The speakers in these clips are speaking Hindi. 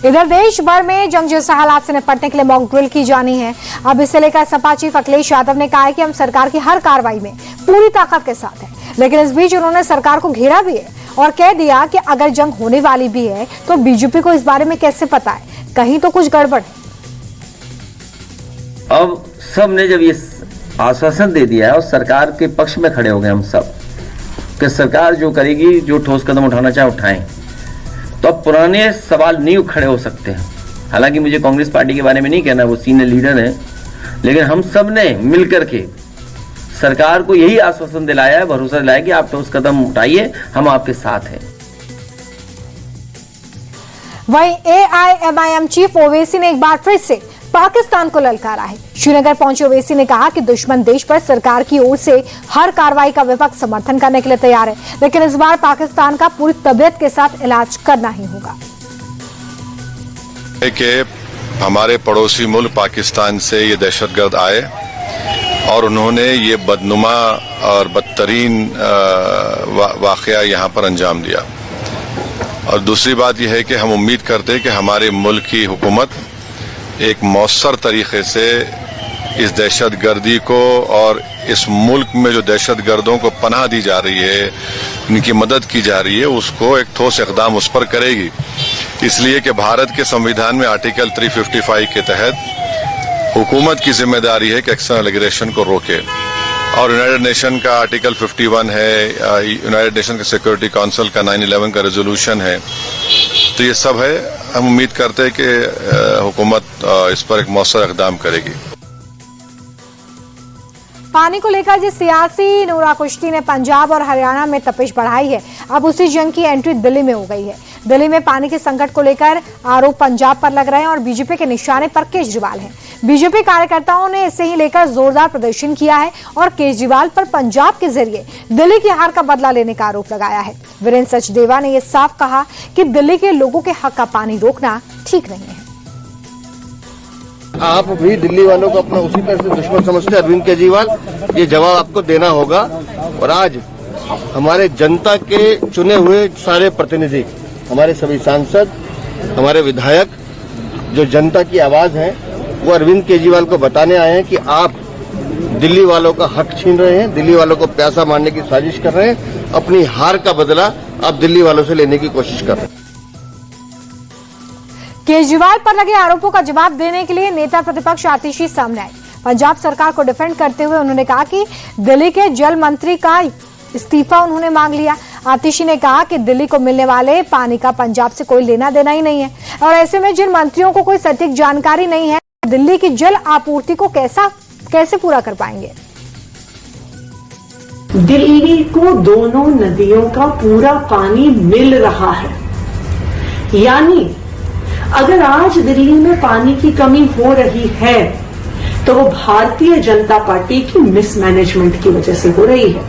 इधर देश भर में जंग जैसे हालात से निपटने के लिए मॉक ड्रिल की जानी है। अब इसे लेकर सपा चीफ अखिलेश यादव ने कहा है कि हम सरकार की हर कार्रवाई में पूरी ताकत के साथ हैं। लेकिन इस बीच उन्होंने सरकार को घेरा भी है और कह दिया कि अगर जंग होने वाली भी है तो बीजेपी को इस बारे में कैसे पता है, कहीं तो कुछ गड़बड़ है। अब सब ने जब ये आश्वासन दे दिया है और सरकार के पक्ष में खड़े हो गए हम सब कि सरकार जो करेगी, जो ठोस कदम उठाना चाहे उठाएं, तो अब पुराने सवाल नहीं खड़े हो सकते हैं। हालांकि मुझे कांग्रेस पार्टी के बारे में नहीं कहना, वो सीनियर लीडर है, लेकिन हम सब ने मिलकर के सरकार को यही आश्वासन दिलाया है, भरोसा दिलाया कि आप ठोस कदम उठाइए, हम आपके साथ हैं। वहीं AIMIM चीफ ओवैसी ने एक बार फिर से पाकिस्तान को ललकारा है। श्रीनगर पहुंचे ओवैसी ने कहा कि दुश्मन देश पर सरकार की ओर से हर कार्रवाई का विपक्ष समर्थन करने के लिए तैयार है, लेकिन इस बार पाकिस्तान का पूरी तबीयत के साथ इलाज करना ही होगा। कि हमारे पड़ोसी मुल्क पाकिस्तान से ये दहशतगर्द आए और उन्होंने ये बदनुमा और बदतरीन वाकया यहाँ पर अंजाम दिया। और दूसरी बात यह है कि हम उम्मीद करते हैं कि हमारे मुल्क की हुकूमत एक मौसर तरीके से इस दहशतगर्दी को और इस मुल्क में जो दहशतगर्दों को पनाह दी जा रही है, उनकी मदद की जा रही है, उसको एक ठोस इक़दाम उस पर करेगी। इसलिए कि भारत के संविधान में आर्टिकल 355 के तहत हुकूमत की जिम्मेदारी है कि एक्सटर्नल एग्रेशन को रोके, और यूनाइटेड नेशन का आर्टिकल 51 है, यूनाइटेड नेशन के सिक्योरिटी काउंसिल का 9/11 का रेजोल्यूशन है। तो ये सब है, हम उम्मीद करते हैं कि हुकूमत इस पर एक मौसर इक़दाम करेगी। पानी को लेकर जिस सियासी नूरा कुश्ती ने पंजाब और हरियाणा में तपिश बढ़ाई है, अब उसी जंग की एंट्री दिल्ली में हो गई है। दिल्ली में पानी के संकट को लेकर आरोप पंजाब पर लग रहे हैं और बीजेपी के निशाने पर केजरीवाल हैं। बीजेपी कार्यकर्ताओं ने इसे ही लेकर जोरदार प्रदर्शन किया है और केजरीवाल पर पंजाब के जरिए दिल्ली की हार का बदला लेने का आरोप लगाया है। वीरेंद्र सचदेवा ने यह साफ कहा कि दिल्ली के लोगों के हक का पानी रोकना ठीक नहीं है। आप भी दिल्ली वालों को अपना उसी तरह से दुश्मन समझते हैं अरविंद केजरीवाल, ये जवाब आपको देना होगा। और आज हमारे जनता के चुने हुए सारे प्रतिनिधि, हमारे सभी सांसद, हमारे विधायक, जो जनता की आवाज है, वो अरविंद केजरीवाल को बताने आए हैं कि आप दिल्ली वालों का हक छीन रहे हैं, दिल्ली वालों को प्यासा मारने की साजिश कर रहे हैं, अपनी हार का बदला आप दिल्ली वालों से लेने की कोशिश कर रहे हैं। केजरीवाल पर लगे आरोपों का जवाब देने के लिए नेता प्रतिपक्ष आतिशी सामने आए। पंजाब सरकार को डिफेंड करते हुए उन्होंने कहा कि दिल्ली के जल मंत्री का इस्तीफा उन्होंने मांग लिया। आतिशी ने कहा कि दिल्ली को मिलने वाले पानी का पंजाब से कोई लेना देना ही नहीं है, और ऐसे में जिन मंत्रियों को कोई सटीक जानकारी नहीं है, दिल्ली की जल आपूर्ति को कैसे पूरा कर पाएंगे। दिल्ली को दोनों नदियों का पूरा पानी मिल रहा है, यानी अगर आज दिल्ली में पानी की कमी हो रही है तो वो भारतीय जनता पार्टी की मिसमैनेजमेंट की वजह से हो रही है।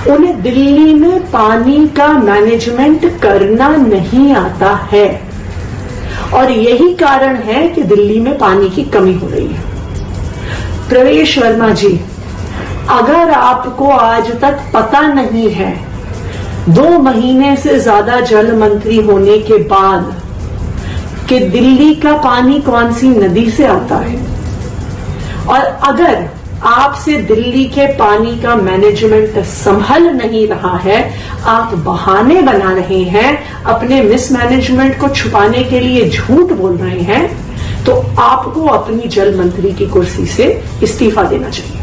उन्हें दिल्ली में पानी का मैनेजमेंट करना नहीं आता है और यही कारण है कि दिल्ली में पानी की कमी हो रही है। प्रवेश वर्मा जी, अगर आपको आज तक पता नहीं है, 2 महीने से ज्यादा जल मंत्री होने के बाद, कि दिल्ली का पानी कौन सी नदी से आता है, और अगर आपसे दिल्ली के पानी का मैनेजमेंट संभल नहीं रहा है, आप बहाने बना रहे हैं, अपने मिसमैनेजमेंट को छुपाने के लिए झूठ बोल रहे हैं, तो आपको अपनी जल मंत्री की कुर्सी से इस्तीफा देना चाहिए।